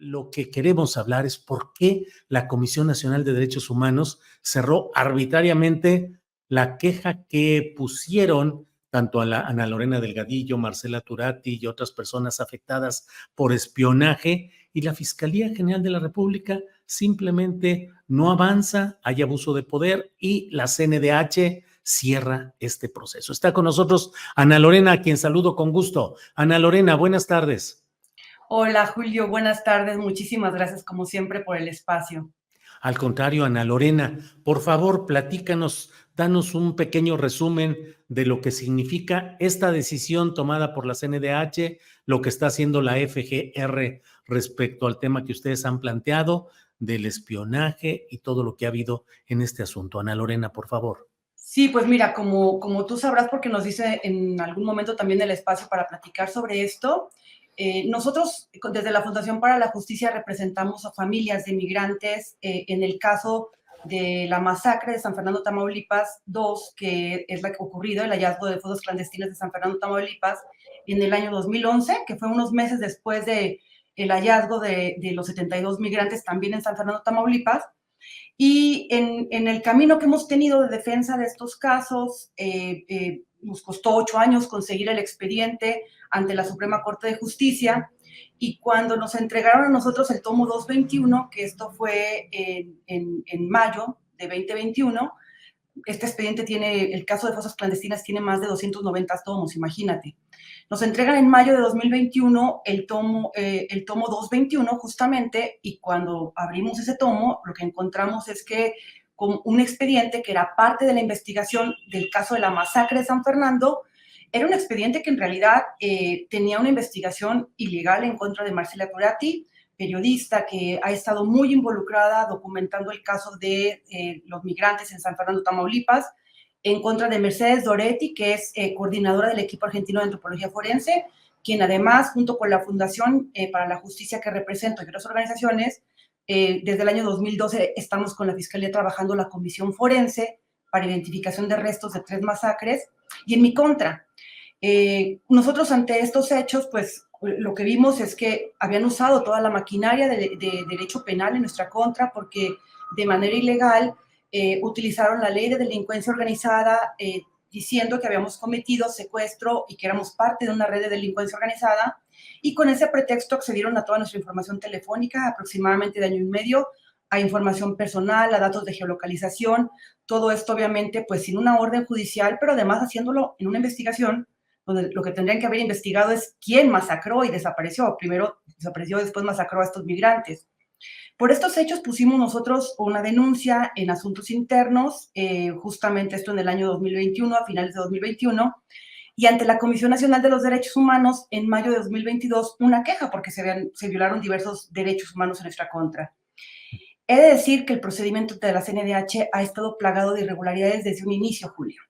lo que queremos hablar es por qué la Comisión Nacional de Derechos Humanos cerró arbitrariamente la queja que pusieron tanto a la Ana Lorena Delgadillo, Marcela Turati y otras personas afectadas por espionaje, y la Fiscalía General de la República simplemente no avanza, hay abuso de poder y la CNDH cierra este proceso. Está con nosotros Ana Lorena, a quien saludo con gusto. Ana Lorena, buenas tardes. Hola Julio, buenas tardes. Muchísimas gracias como siempre por el espacio. Al contrario, Ana Lorena, por favor, platícanos, danos un pequeño resumen de lo que significa esta decisión tomada por la CNDH, lo que está haciendo la FGR respecto al tema que ustedes han planteado del espionaje y todo lo que ha habido en este asunto. Ana Lorena, por favor. Sí, pues mira, como tú sabrás, porque nos dice en algún momento también el espacio para platicar sobre esto, nosotros desde la Fundación para la Justicia representamos a familias de migrantes en el caso de la masacre de San Fernando, Tamaulipas 2, que es la que ha ocurrido, el hallazgo de fosas clandestinas de San Fernando, Tamaulipas, en el año 2011, que fue unos meses después de el hallazgo de los 72 migrantes también en San Fernando, Tamaulipas. Y en el camino que hemos tenido de defensa de estos casos, nos costó 8 años conseguir el expediente ante la Suprema Corte de Justicia, y cuando nos entregaron a nosotros el tomo 221, que esto fue en mayo de 2021, este expediente tiene, el caso de fosas clandestinas tiene más de 290 tomos, imagínate. Nos entregan en mayo de 2021 el tomo 221 justamente, y cuando abrimos ese tomo, lo que encontramos es que con un expediente que era parte de la investigación del caso de la masacre de San Fernando, era un expediente que en realidad tenía una investigación ilegal en contra de Marcela Turati, periodista que ha estado muy involucrada documentando el caso de los migrantes en San Fernando, Tamaulipas, en contra de Mercedes Doretti, que es coordinadora del equipo argentino de antropología forense, quien además, junto con la Fundación para la Justicia que represento y otras organizaciones, desde el año 2012 estamos con la Fiscalía trabajando la comisión forense para identificación de restos de 3 masacres, y en mi contra. Nosotros ante estos hechos, pues lo que vimos es que habían usado toda la maquinaria de derecho penal en nuestra contra, porque de manera ilegal utilizaron la ley de delincuencia organizada diciendo que habíamos cometido secuestro y que éramos parte de una red de delincuencia organizada, y con ese pretexto accedieron a toda nuestra información telefónica, aproximadamente de año y medio, a información personal, a datos de geolocalización, todo esto obviamente pues sin una orden judicial, pero además haciéndolo en una investigación donde lo que tendrían que haber investigado es quién masacró y desapareció. Primero desapareció, después masacró a estos migrantes. Por estos hechos pusimos nosotros una denuncia en asuntos internos, justamente esto en el año 2021, a finales de 2021, y ante la Comisión Nacional de los Derechos Humanos en mayo de 2022 una queja porque se violaron diversos derechos humanos en nuestra contra. He de decir que el procedimiento de la CNDH ha estado plagado de irregularidades desde un inicio, Julio.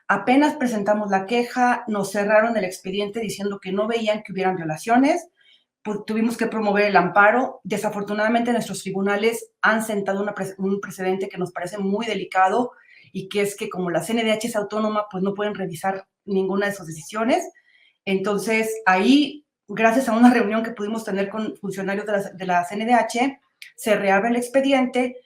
Apenas presentamos la queja, nos cerraron el expediente diciendo que no veían que hubieran violaciones, pues tuvimos que promover el amparo. Desafortunadamente nuestros tribunales han sentado un precedente que nos parece muy delicado, y que es que como la CNDH es autónoma, pues no pueden revisar ninguna de sus decisiones. Entonces ahí, gracias a una reunión que pudimos tener con funcionarios de la CNDH, se reabre el expediente.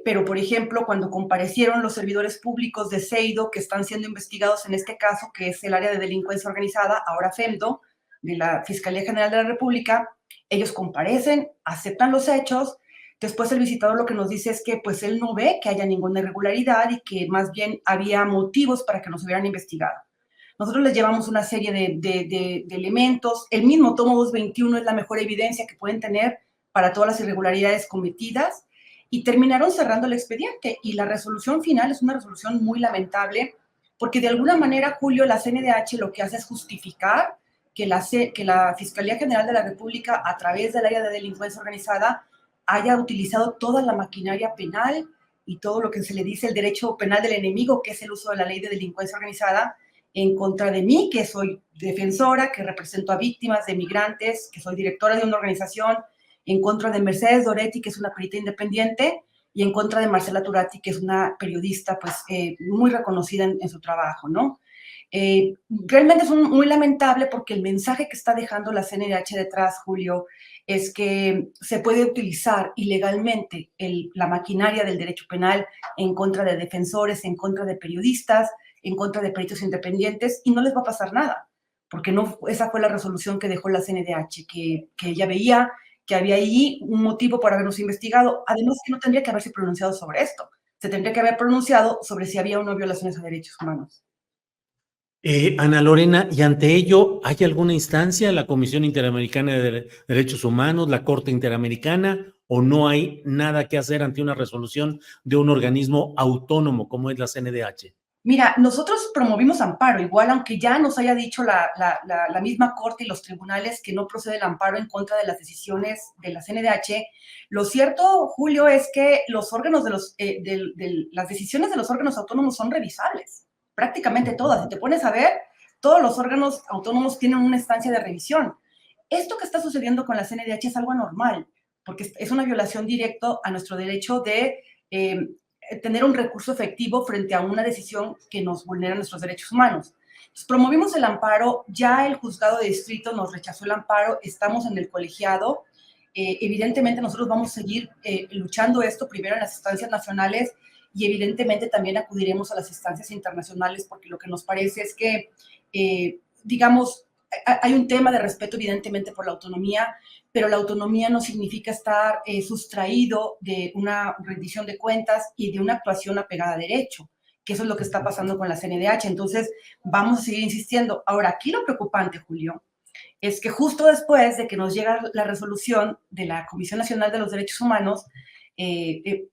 Pero, por ejemplo, cuando comparecieron los servidores públicos de CEIDO, que están siendo investigados en este caso, que es el área de delincuencia organizada, ahora FEMDO, de la Fiscalía General de la República, ellos comparecen, aceptan los hechos. Después el visitador lo que nos dice es que pues él no ve que haya ninguna irregularidad y que más bien había motivos para que nos hubieran investigado. Nosotros les llevamos una serie de elementos. El mismo tomo 221 es la mejor evidencia que pueden tener para todas las irregularidades cometidas, y terminaron cerrando el expediente, y la resolución final es una resolución muy lamentable, porque de alguna manera, Julio, la CNDH lo que hace es justificar que la Fiscalía General de la República, a través del área de delincuencia organizada, haya utilizado toda la maquinaria penal y todo lo que se le dice el derecho penal del enemigo, que es el uso de la ley de delincuencia organizada, en contra de mí, que soy defensora, que represento a víctimas de migrantes, que soy directora de una organización, en contra de Mercedes Doretti, que es una perita independiente, y en contra de Marcela Turati, que es una periodista pues muy reconocida en su trabajo, ¿no? Realmente es muy lamentable porque el mensaje que está dejando la CNDH detrás, Julio, es que se puede utilizar ilegalmente la maquinaria del derecho penal en contra de defensores, en contra de periodistas, en contra de peritos independientes, y no les va a pasar nada, porque no, esa fue la resolución que dejó la CNDH, que ella veía que había ahí un motivo para habernos investigado, además que no tendría que haberse pronunciado sobre esto, se tendría que haber pronunciado sobre si había o no violaciones a derechos humanos. Ana Lorena, y ante ello, ¿hay alguna instancia, la Comisión Interamericana de Derechos Humanos, la Corte Interamericana, o no hay nada que hacer ante una resolución de un organismo autónomo como es la CNDH? Mira, nosotros promovimos amparo, igual aunque ya nos haya dicho la misma Corte y los tribunales que no procede el amparo en contra de las decisiones de la CNDH, lo cierto, Julio, es que los órganos las decisiones de los órganos autónomos son revisables, prácticamente todas. Si te pones a ver, todos los órganos autónomos tienen una instancia de revisión. Esto que está sucediendo con la CNDH es algo anormal, porque es una violación directa a nuestro derecho de tener un recurso efectivo frente a una decisión que nos vulnera nuestros derechos humanos. Entonces, promovimos el amparo, ya el juzgado de distrito nos rechazó el amparo, estamos en el colegiado. Evidentemente nosotros vamos a seguir luchando esto primero en las instancias nacionales y evidentemente también acudiremos a las instancias internacionales porque lo que nos parece es que, digamos, hay un tema de respeto evidentemente por la autonomía, pero la autonomía no significa estar sustraído de una rendición de cuentas y de una actuación apegada a derecho, que eso es lo que está pasando con la CNDH. Entonces, vamos a seguir insistiendo. Ahora, aquí lo preocupante, Julio, es que justo después de que nos llega la resolución de la Comisión Nacional de los Derechos Humanos,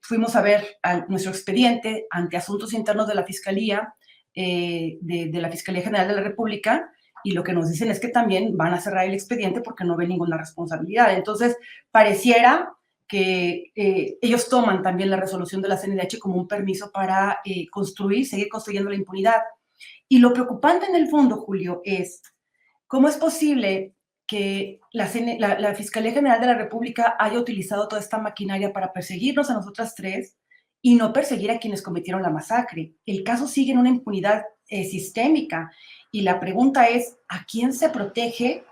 fuimos a ver nuestro expediente ante asuntos internos de la Fiscalía, de la Fiscalía General de la República, y lo que nos dicen es que también van a cerrar el expediente porque no ven ninguna responsabilidad. Entonces, pareciera que ellos toman también la resolución de la CNDH como un permiso para seguir construyendo la impunidad. Y lo preocupante en el fondo, Julio, es cómo es posible que la Fiscalía General de la República haya utilizado toda esta maquinaria para perseguirnos a nosotras tres y no perseguir a quienes cometieron la masacre. El caso sigue en una impunidad sistémica y la pregunta es, ¿a quién se protege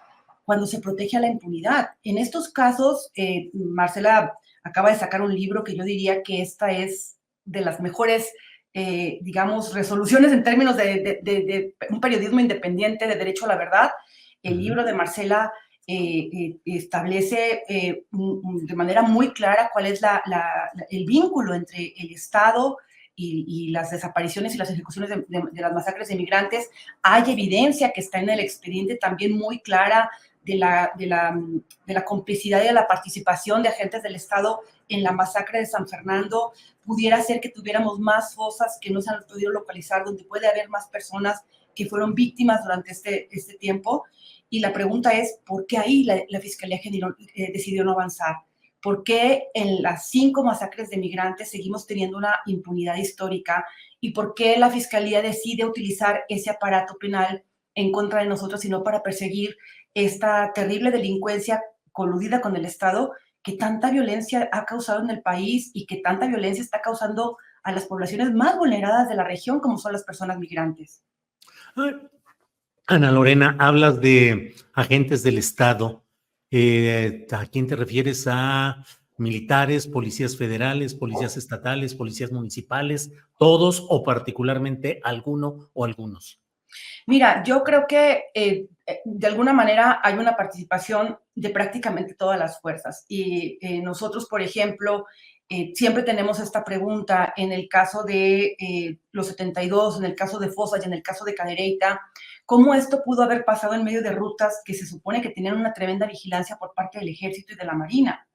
cuando se protege a la impunidad? En estos casos, Marcela acaba de sacar un libro que yo diría que esta es de las mejores, digamos, resoluciones en términos de un periodismo independiente, de derecho a la verdad. El libro de Marcela establece de manera muy clara cuál es el vínculo entre el Estado y las desapariciones y las ejecuciones de las masacres de migrantes. Hay evidencia que está en el expediente también muy clara de la complicidad y de la participación de agentes del Estado en la masacre de San Fernando. Pudiera ser que tuviéramos más fosas que no se han podido localizar, donde puede haber más personas que fueron víctimas durante este tiempo. Y la pregunta es, ¿por qué ahí la Fiscalía General decidió no avanzar? ¿Por qué en las 5 masacres de migrantes seguimos teniendo una impunidad histórica? ¿Y por qué la Fiscalía decide utilizar ese aparato penal en contra de nosotros y no para perseguir esta terrible delincuencia coludida con el Estado que tanta violencia ha causado en el país y que tanta violencia está causando a las poblaciones más vulneradas de la región, como son las personas migrantes? Ana Lorena, hablas de agentes del Estado. ¿A quién te refieres? ¿A militares, policías federales, policías estatales, policías municipales, todos o particularmente alguno o algunos? Mira, yo creo que de alguna manera hay una participación de prácticamente todas las fuerzas. Y nosotros, por ejemplo, siempre tenemos esta pregunta en el caso de los 72, en el caso de Fosa y en el caso de Cadereyta, ¿cómo esto pudo haber pasado en medio de rutas que se supone que tenían una tremenda vigilancia por parte del Ejército y de la Marina?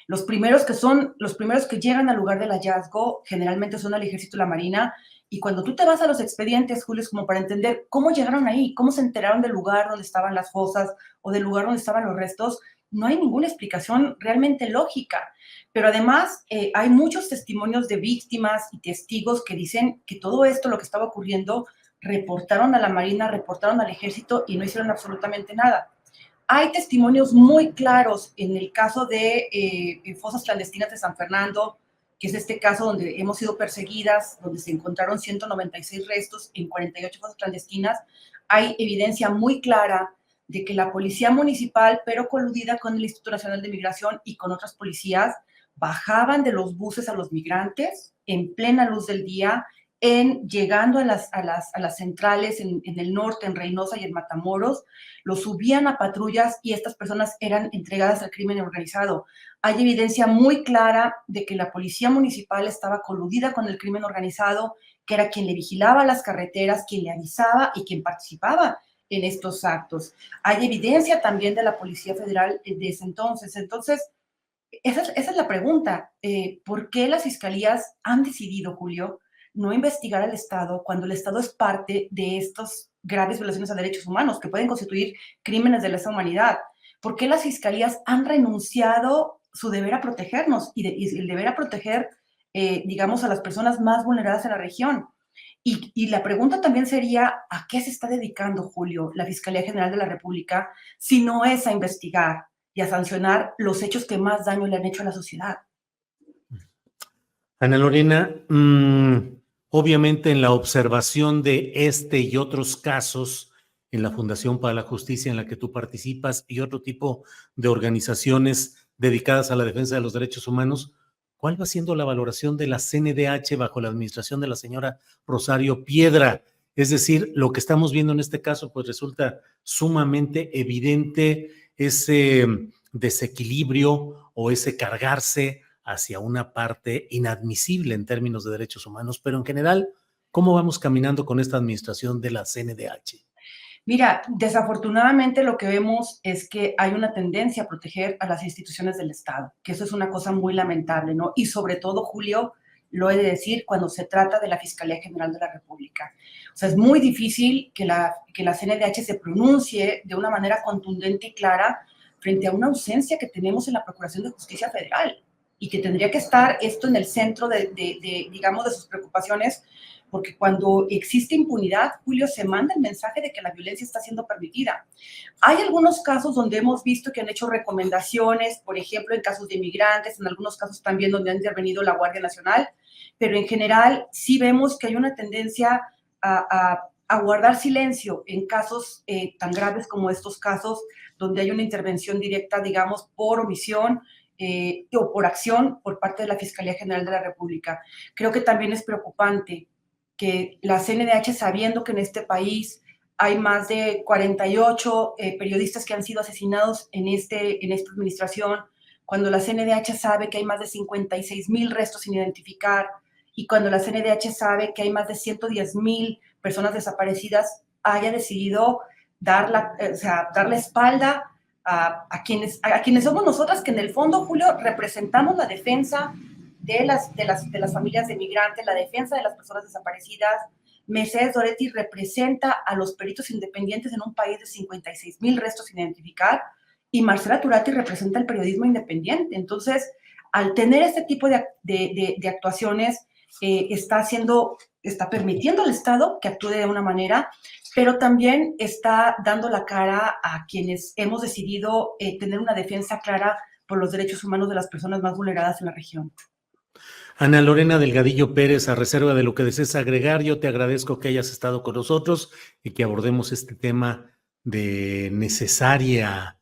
Los primeros que llegan al lugar del hallazgo generalmente son el Ejército y la Marina, y cuando tú te vas a los expedientes, Julio, es como para entender cómo llegaron ahí, cómo se enteraron del lugar donde estaban las fosas o del lugar donde estaban los restos, no hay ninguna explicación realmente lógica. Pero además hay muchos testimonios de víctimas y testigos que dicen que todo esto, lo que estaba ocurriendo, reportaron a la Marina, reportaron al Ejército y no hicieron absolutamente nada. Hay testimonios muy claros en el caso de fosas clandestinas de San Fernando, que es este caso donde hemos sido perseguidas, donde se encontraron 196 restos en 48 fosas clandestinas, hay evidencia muy clara de que la policía municipal, pero coludida con el Instituto Nacional de Migración y con otras policías, bajaban de los buses a los migrantes en plena luz del día, llegando a las centrales en el norte, en Reynosa y en Matamoros, los subían a patrullas y estas personas eran entregadas al crimen organizado. Hay evidencia muy clara de que la policía municipal estaba coludida con el crimen organizado, que era quien le vigilaba las carreteras, quien le avisaba y quien participaba en estos actos. Hay evidencia también de la Policía Federal de ese entonces. Entonces, esa es la pregunta. ¿Por qué las fiscalías han decidido, Julio, no investigar al Estado cuando el Estado es parte de estas graves violaciones a derechos humanos que pueden constituir crímenes de lesa humanidad? ¿Por qué las fiscalías han renunciado su deber a protegernos y el deber a proteger, digamos, a las personas más vulneradas en la región? Y la pregunta también sería, ¿a qué se está dedicando, Julio, la Fiscalía General de la República si no es a investigar y a sancionar los hechos que más daño le han hecho a la sociedad? Ana Lorena, obviamente en la observación de este y otros casos en la Fundación para la Justicia en la que tú participas y otro tipo de organizaciones dedicadas a la defensa de los derechos humanos, ¿cuál va siendo la valoración de la CNDH bajo la administración de la señora Rosario Piedra? Es decir, lo que estamos viendo en este caso, pues resulta sumamente evidente ese desequilibrio o ese cargarse hacia una parte inadmisible en términos de derechos humanos, pero en general, ¿cómo vamos caminando con esta administración de la CNDH? Mira, desafortunadamente lo que vemos es que hay una tendencia a proteger a las instituciones del Estado, que eso es una cosa muy lamentable, ¿no? Y sobre todo, Julio, lo he de decir, cuando se trata de la Fiscalía General de la República. O sea, es muy difícil que la CNDH se pronuncie de una manera contundente y clara frente a una ausencia que tenemos en la Procuración de Justicia Federal y que tendría que estar esto en el centro digamos, de sus preocupaciones, porque cuando existe impunidad, Julio, se manda el mensaje de que la violencia está siendo permitida. Hay algunos casos donde hemos visto que han hecho recomendaciones, por ejemplo, en casos de inmigrantes, en algunos casos también donde ha intervenido la Guardia Nacional, pero en general sí vemos que hay una tendencia a guardar silencio en casos tan graves como estos casos, donde hay una intervención directa, digamos, por omisión, o por acción por parte de la Fiscalía General de la República. Creo que también es preocupante que la CNDH, sabiendo que en este país hay más de 48 periodistas que han sido asesinados en esta administración, cuando la CNDH sabe que hay más de 56,000 restos sin identificar y cuando la CNDH sabe que hay más de 110,000 personas desaparecidas, haya decidido darle espalda a quienes somos nosotras, que en el fondo, Julio, representamos la defensa de las familias de migrantes, la defensa de las personas desaparecidas. Mercedes Doretti representa a los peritos independientes en un país de 56,000 restos sin identificar, y Marcela Turati representa el periodismo independiente. Entonces, al tener este tipo de actuaciones, está permitiendo al Estado que actúe de una manera, pero también está dando la cara a quienes hemos decidido tener una defensa clara por los derechos humanos de las personas más vulneradas en la región. Ana Lorena Delgadillo Pérez, a reserva de lo que desees agregar, yo te agradezco que hayas estado con nosotros y que abordemos este tema de necesaria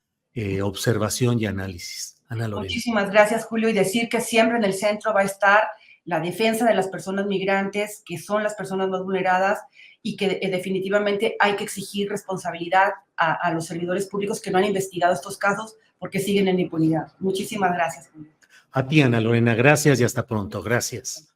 observación y análisis. Ana Lorena. Muchísimas gracias, Julio, y decir que siempre en el centro va a estar la defensa de las personas migrantes, que son las personas más vulneradas, y que definitivamente hay que exigir responsabilidad a los servidores públicos que no han investigado estos casos porque siguen en impunidad. Muchísimas gracias, Julio. A ti, Ana Lorena, gracias y hasta pronto. Gracias.